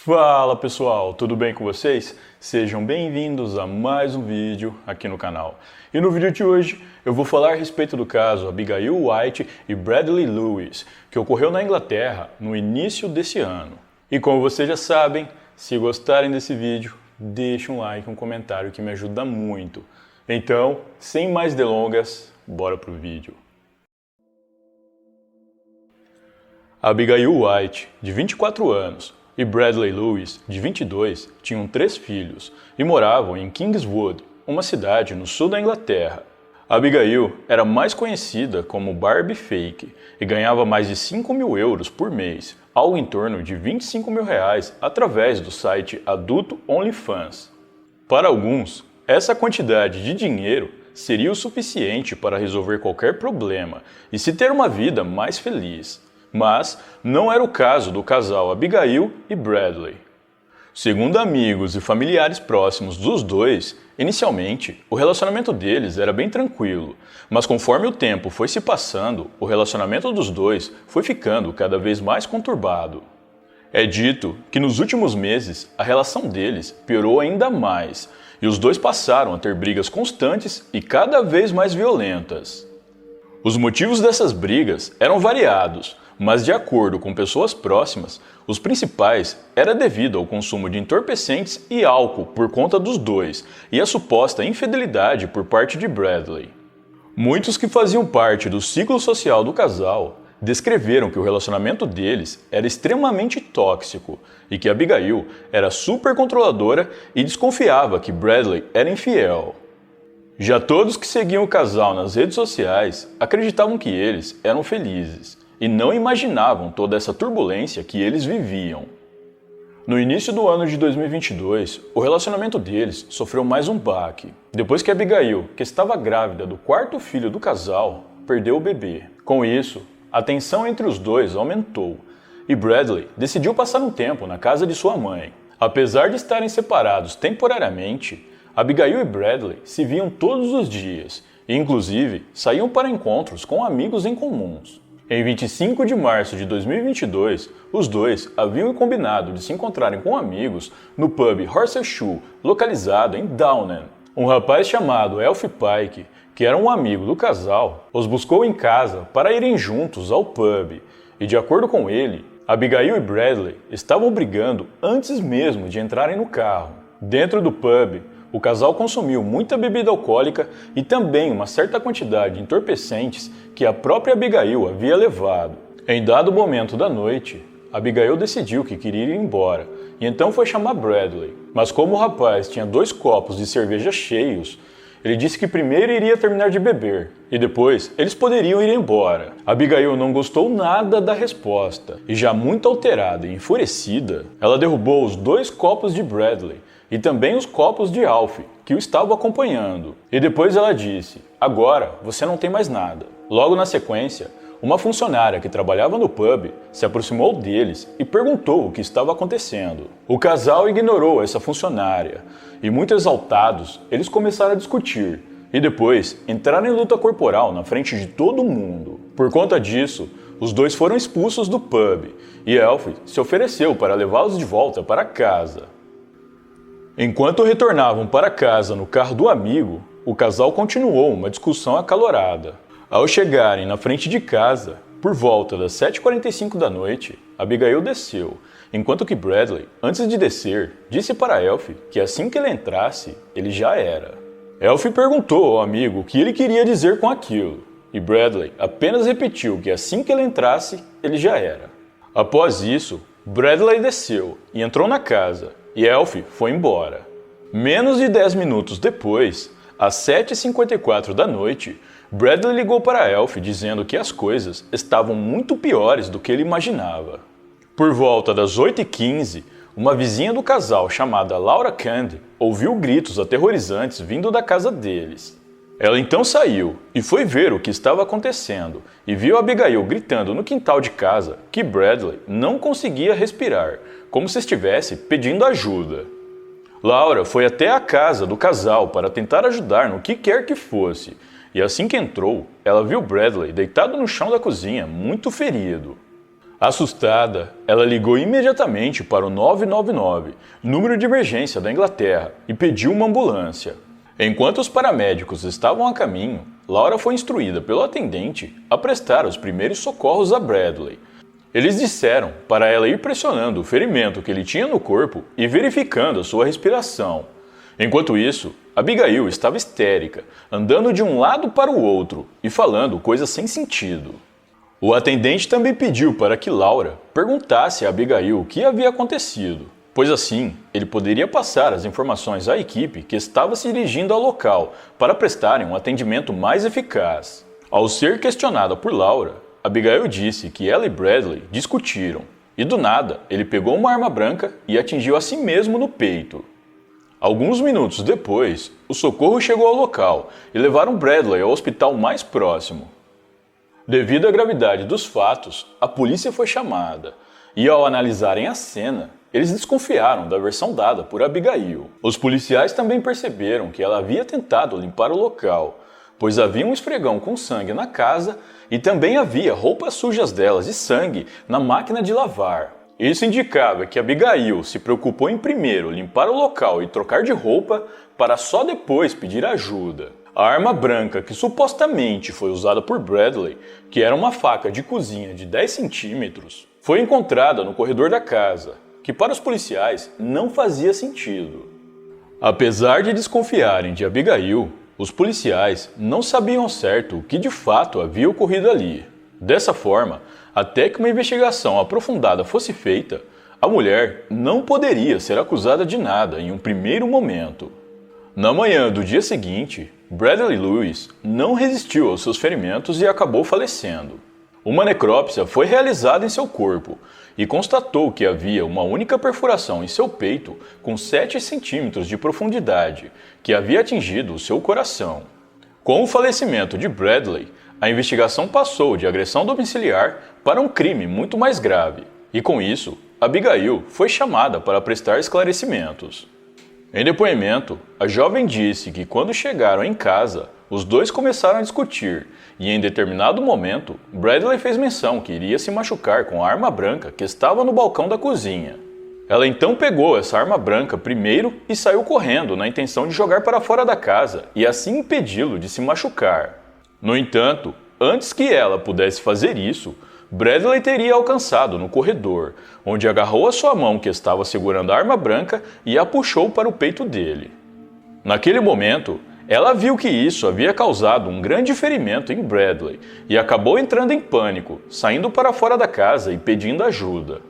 Fala pessoal, tudo bem com vocês? Sejam bem-vindos a mais um vídeo aqui no canal. E no vídeo de hoje eu vou falar a respeito do caso Abigail White e Bradley Lewis, que ocorreu na Inglaterra no início desse ano. E como vocês já sabem, se gostarem desse vídeo, deixem um like e um comentário que me ajuda muito. Então, sem mais delongas, bora pro vídeo. Abigail White, de 24 anos, e Bradley Lewis, de 22, tinham 3 filhos e moravam em Kingswood, uma cidade no sul da Inglaterra. Abigail era mais conhecida como Barbie Fake e ganhava mais de 5 mil euros por mês, algo em torno de 25 mil reais, através do site adulto OnlyFans. Para alguns, essa quantidade de dinheiro seria o suficiente para resolver qualquer problema e se ter uma vida mais feliz. Mas não era o caso do casal Abigail e Bradley. Segundo amigos e familiares próximos dos dois, inicialmente o relacionamento deles era bem tranquilo, mas conforme o tempo foi se passando, o relacionamento dos dois foi ficando cada vez mais conturbado. É dito que nos últimos meses a relação deles piorou ainda mais e os dois passaram a ter brigas constantes e cada vez mais violentas. Os motivos dessas brigas eram variados, mas de acordo com pessoas próximas, os principais era devido ao consumo de entorpecentes e álcool por conta dos dois e a suposta infidelidade por parte de Bradley. Muitos que faziam parte do ciclo social do casal descreveram que o relacionamento deles era extremamente tóxico e que Abigail era super controladora e desconfiava que Bradley era infiel. Já todos que seguiam o casal nas redes sociais acreditavam que eles eram felizes e não imaginavam toda essa turbulência que eles viviam. No início do ano de 2022, o relacionamento deles sofreu mais um baque, depois que Abigail, que estava grávida do 4º filho do casal, perdeu o bebê. Com isso, a tensão entre os dois aumentou e Bradley decidiu passar um tempo na casa de sua mãe. Apesar de estarem separados temporariamente, Abigail e Bradley se viam todos os dias e, inclusive, saíam para encontros com amigos em comuns. Em 25 de março de 2022, os dois haviam combinado de se encontrarem com amigos no pub Horseshoe, localizado em Downham. Um rapaz chamado Elf Pike, que era um amigo do casal, os buscou em casa para irem juntos ao pub e, de acordo com ele, Abigail e Bradley estavam brigando antes mesmo de entrarem no carro. Dentro do pub, o casal consumiu muita bebida alcoólica e também uma certa quantidade de entorpecentes que a própria Abigail havia levado. Em dado momento da noite, Abigail decidiu que queria ir embora e então foi chamar Bradley. Mas como o rapaz tinha 2 copos de cerveja cheios, ele disse que primeiro iria terminar de beber e depois eles poderiam ir embora. Abigail não gostou nada da resposta e, já muito alterada e enfurecida, ela derrubou os 2 copos de Bradley e também os copos de Alf, que o estavam acompanhando. E depois ela disse: "Agora você não tem mais nada." Logo na sequência, uma funcionária que trabalhava no pub se aproximou deles e perguntou o que estava acontecendo. O casal ignorou essa funcionária e, muito exaltados, eles começaram a discutir e depois entraram em luta corporal na frente de todo mundo. Por conta disso, os dois foram expulsos do pub e Elf se ofereceu para levá-los de volta para casa. Enquanto retornavam para casa no carro do amigo, o casal continuou uma discussão acalorada. Ao chegarem na frente de casa, por volta das 7h45 da noite, Abigail desceu, enquanto que Bradley, antes de descer, disse para Elf que assim que ele entrasse, ele já era. Elf perguntou ao amigo o que ele queria dizer com aquilo, e Bradley apenas repetiu que assim que ele entrasse, ele já era. Após isso, Bradley desceu e entrou na casa, e Elf foi embora. Menos de 10 minutos depois, às 7h54 da noite, Bradley ligou para Elf dizendo que as coisas estavam muito piores do que ele imaginava. Por volta das 8h15, uma vizinha do casal chamada Laura Candy ouviu gritos aterrorizantes vindo da casa deles. Ela então saiu e foi ver o que estava acontecendo e viu Abigail gritando no quintal de casa que Bradley não conseguia respirar, como se estivesse pedindo ajuda. Laura foi até a casa do casal para tentar ajudar no que quer que fosse, e assim que entrou, ela viu Bradley deitado no chão da cozinha, muito ferido. Assustada, ela ligou imediatamente para o 999, número de emergência da Inglaterra, e pediu uma ambulância. Enquanto os paramédicos estavam a caminho, Laura foi instruída pelo atendente a prestar os primeiros socorros a Bradley. Eles disseram para ela ir pressionando o ferimento que ele tinha no corpo e verificando a sua respiração. Enquanto isso, Abigail estava histérica, andando de um lado para o outro e falando coisas sem sentido. O atendente também pediu para que Laura perguntasse a Abigail o que havia acontecido, pois assim ele poderia passar as informações à equipe que estava se dirigindo ao local para prestarem um atendimento mais eficaz. Ao ser questionada por Laura, Abigail disse que ela e Bradley discutiram, e do nada ele pegou uma arma branca e atingiu a si mesmo no peito. Alguns minutos depois, o socorro chegou ao local e levaram Bradley ao hospital mais próximo. Devido à gravidade dos fatos, a polícia foi chamada, e ao analisarem a cena, eles desconfiaram da versão dada por Abigail. Os policiais também perceberam que ela havia tentado limpar o local, pois havia um esfregão com sangue na casa e também havia roupas sujas delas de sangue na máquina de lavar. Isso indicava que Abigail se preocupou em primeiro limpar o local e trocar de roupa para só depois pedir ajuda. A arma branca que supostamente foi usada por Bradley, que era uma faca de cozinha de 10 centímetros, foi encontrada no corredor da casa, que para os policiais não fazia sentido. Apesar de desconfiarem de Abigail, os policiais não sabiam ao certo o que de fato havia ocorrido ali. Dessa forma, até que uma investigação aprofundada fosse feita, a mulher não poderia ser acusada de nada em um primeiro momento. Na manhã do dia seguinte, Bradley Lewis não resistiu aos seus ferimentos e acabou falecendo. Uma necrópsia foi realizada em seu corpo e constatou que havia uma única perfuração em seu peito com 7 centímetros de profundidade, que havia atingido o seu coração. Com o falecimento de Bradley, a investigação passou de agressão domiciliar para um crime muito mais grave, e com isso, Abigail foi chamada para prestar esclarecimentos. Em depoimento, a jovem disse que quando chegaram em casa, os dois começaram a discutir e em determinado momento, Bradley fez menção que iria se machucar com a arma branca que estava no balcão da cozinha. Ela então pegou essa arma branca primeiro e saiu correndo na intenção de jogar para fora da casa e assim impedi-lo de se machucar. No entanto, antes que ela pudesse fazer isso, Bradley teria alcançado no corredor, onde agarrou a sua mão que estava segurando a arma branca e a puxou para o peito dele. Naquele momento, ela viu que isso havia causado um grande ferimento em Bradley e acabou entrando em pânico, saindo para fora da casa e pedindo ajuda.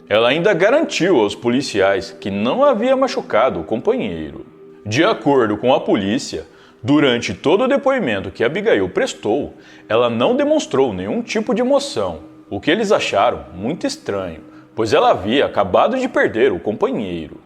Ela ainda garantiu aos policiais que não havia machucado o companheiro. De acordo com a polícia, durante todo o depoimento que Abigail prestou, ela não demonstrou nenhum tipo de emoção, o que eles acharam muito estranho, pois ela havia acabado de perder o companheiro.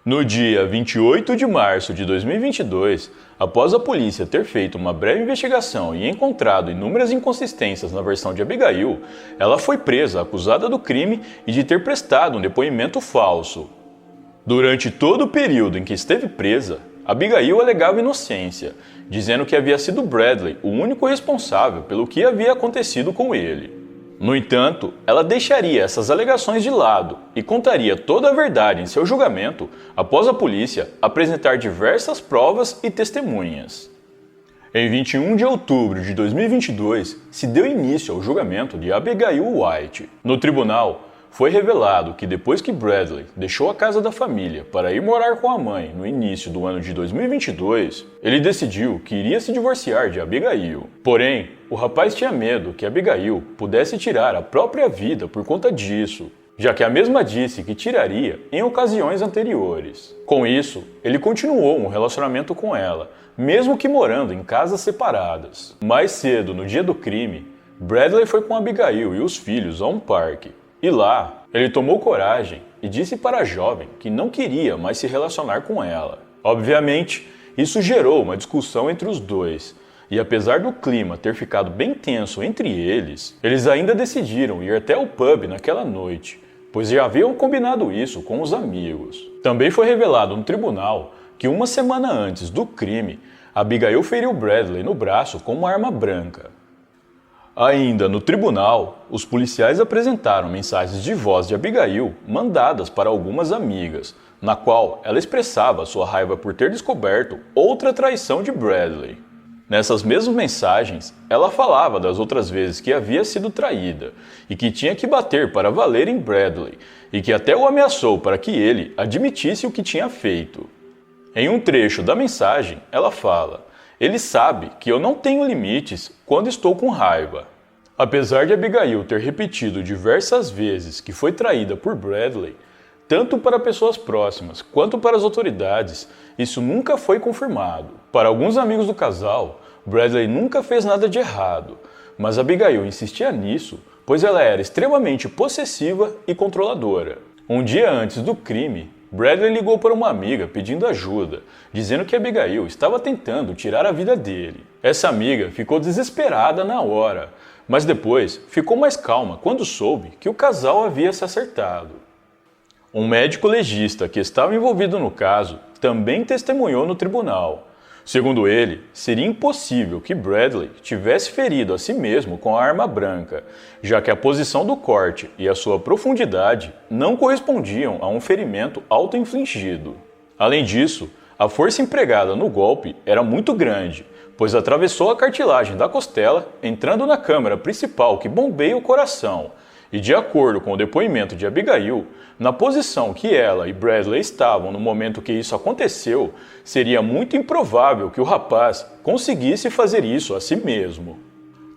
No dia 28 de março de 2022, após a polícia ter feito uma breve investigação e encontrado inúmeras inconsistências na versão de Abigail, ela foi presa acusada do crime e de ter prestado um depoimento falso. Durante todo o período em que esteve presa, Abigail alegava inocência, dizendo que havia sido Bradley o único responsável pelo que havia acontecido com ele. No entanto, ela deixaria essas alegações de lado e contaria toda a verdade em seu julgamento após a polícia apresentar diversas provas e testemunhas. Em 21 de outubro de 2022, se deu início ao julgamento de Abigail White. No tribunal, foi revelado que depois que Bradley deixou a casa da família para ir morar com a mãe no início do ano de 2022, ele decidiu que iria se divorciar de Abigail. Porém, o rapaz tinha medo que Abigail pudesse tirar a própria vida por conta disso, já que a mesma disse que tiraria em ocasiões anteriores. Com isso, ele continuou um relacionamento com ela, mesmo que morando em casas separadas. Mais cedo, no dia do crime, Bradley foi com Abigail e os filhos a um parque. E lá, ele tomou coragem e disse para a jovem que não queria mais se relacionar com ela. Obviamente, isso gerou uma discussão entre os dois, e apesar do clima ter ficado bem tenso entre eles, eles ainda decidiram ir até o pub naquela noite, pois já haviam combinado isso com os amigos. Também foi revelado no tribunal que uma semana antes do crime, Abigail feriu Bradley no braço com uma arma branca. Ainda no tribunal, os policiais apresentaram mensagens de voz de Abigail mandadas para algumas amigas, na qual ela expressava sua raiva por ter descoberto outra traição de Bradley. Nessas mesmas mensagens, ela falava das outras vezes que havia sido traída e que tinha que bater para valer em Bradley e que até o ameaçou para que ele admitisse o que tinha feito. Em um trecho da mensagem, ela fala: "Ele sabe que eu não tenho limites quando estou com raiva." Apesar de Abigail ter repetido diversas vezes que foi traída por Bradley, tanto para pessoas próximas quanto para as autoridades, isso nunca foi confirmado. Para alguns amigos do casal, Bradley nunca fez nada de errado, mas Abigail insistia nisso, pois ela era extremamente possessiva e controladora. Um dia antes do crime, Bradley ligou para uma amiga pedindo ajuda, dizendo que Abigail estava tentando tirar a vida dele. Essa amiga ficou desesperada na hora, mas depois ficou mais calma quando soube que o casal havia se acertado. Um médico legista que estava envolvido no caso também testemunhou no tribunal. Segundo ele, seria impossível que Bradley tivesse ferido a si mesmo com a arma branca, já que a posição do corte e a sua profundidade não correspondiam a um ferimento auto-infligido. Além disso, a força empregada no golpe era muito grande, pois atravessou a cartilagem da costela, entrando na câmara principal que bombeia o coração, e de acordo com o depoimento de Abigail, na posição que ela e Bradley estavam no momento que isso aconteceu, seria muito improvável que o rapaz conseguisse fazer isso a si mesmo.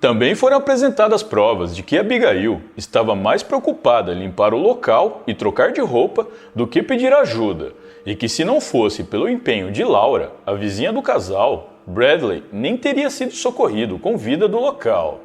Também foram apresentadas provas de que Abigail estava mais preocupada em limpar o local e trocar de roupa do que pedir ajuda, e que se não fosse pelo empenho de Laura, a vizinha do casal, Bradley nem teria sido socorrido com vida do local.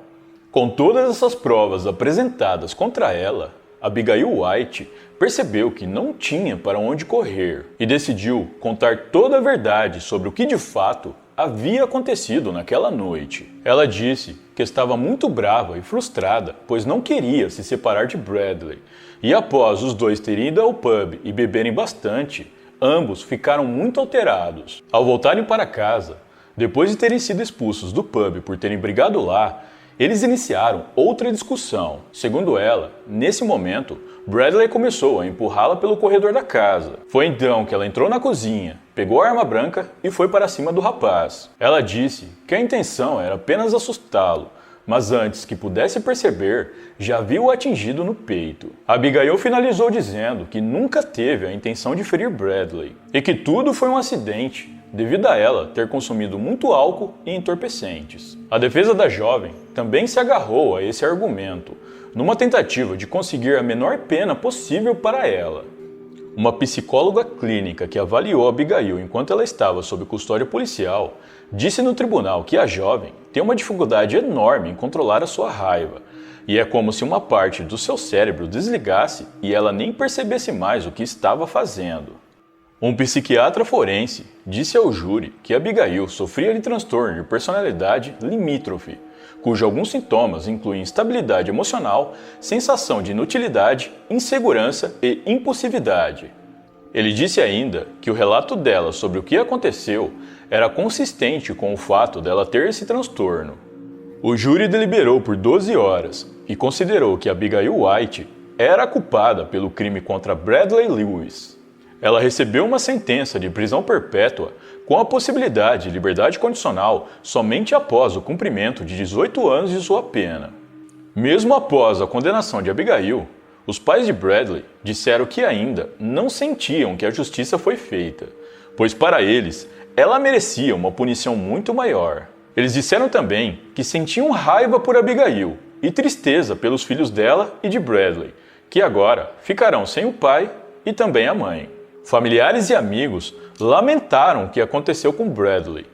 Com todas essas provas apresentadas contra ela, Abigail White percebeu que não tinha para onde correr e decidiu contar toda a verdade sobre o que de fato havia acontecido naquela noite. Ela disse que estava muito brava e frustrada, pois não queria se separar de Bradley, e após os dois terem ido ao pub e beberem bastante, ambos ficaram muito alterados. Ao voltarem para casa, depois de terem sido expulsos do pub por terem brigado lá, eles iniciaram outra discussão. Segundo ela, nesse momento, Bradley começou a empurrá-la pelo corredor da casa. Foi então que ela entrou na cozinha, pegou a arma branca e foi para cima do rapaz. Ela disse que a intenção era apenas assustá-lo, mas antes que pudesse perceber, já viu-o atingido no peito. Abigail finalizou dizendo que nunca teve a intenção de ferir Bradley e que tudo foi um acidente, devido a ela ter consumido muito álcool e entorpecentes. A defesa da jovem também se agarrou a esse argumento, numa tentativa de conseguir a menor pena possível para ela. Uma psicóloga clínica que avaliou Abigail enquanto ela estava sob custódia policial disse no tribunal que a jovem tem uma dificuldade enorme em controlar a sua raiva, e é como se uma parte do seu cérebro desligasse e ela nem percebesse mais o que estava fazendo. Um psiquiatra forense disse ao júri que Abigail sofria de transtorno de personalidade limítrofe, cujos alguns sintomas incluem instabilidade emocional, sensação de inutilidade, insegurança e impulsividade. Ele disse ainda que o relato dela sobre o que aconteceu era consistente com o fato dela ter esse transtorno. O júri deliberou por 12 horas e considerou que Abigail White era a culpada pelo crime contra Bradley Lewis. Ela recebeu uma sentença de prisão perpétua com a possibilidade de liberdade condicional somente após o cumprimento de 18 anos de sua pena. Mesmo após a condenação de Abigail, os pais de Bradley disseram que ainda não sentiam que a justiça foi feita, pois para eles, ela merecia uma punição muito maior. Eles disseram também que sentiam raiva por Abigail e tristeza pelos filhos dela e de Bradley, que agora ficarão sem o pai e também a mãe. Familiares e amigos lamentaram o que aconteceu com Bradley.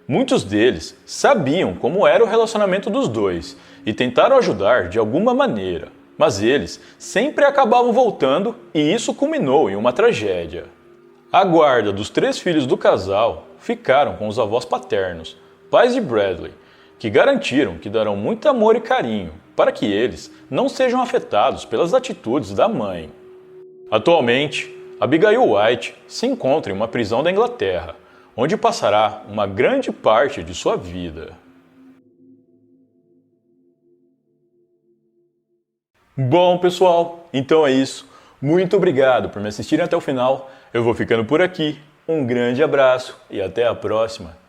Muitos deles sabiam como era o relacionamento dos dois e tentaram ajudar de alguma maneira, mas eles sempre acabavam voltando e isso culminou em uma tragédia. A guarda dos 3 filhos do casal ficaram com os avós paternos, pais de Bradley, que garantiram que darão muito amor e carinho para que eles não sejam afetados pelas atitudes da mãe. Atualmente, Abigail White se encontra em uma prisão da Inglaterra, onde passará uma grande parte de sua vida. Bom, pessoal, então é isso. Muito obrigado por me assistirem até o final. Eu vou ficando por aqui. Um grande abraço e até a próxima.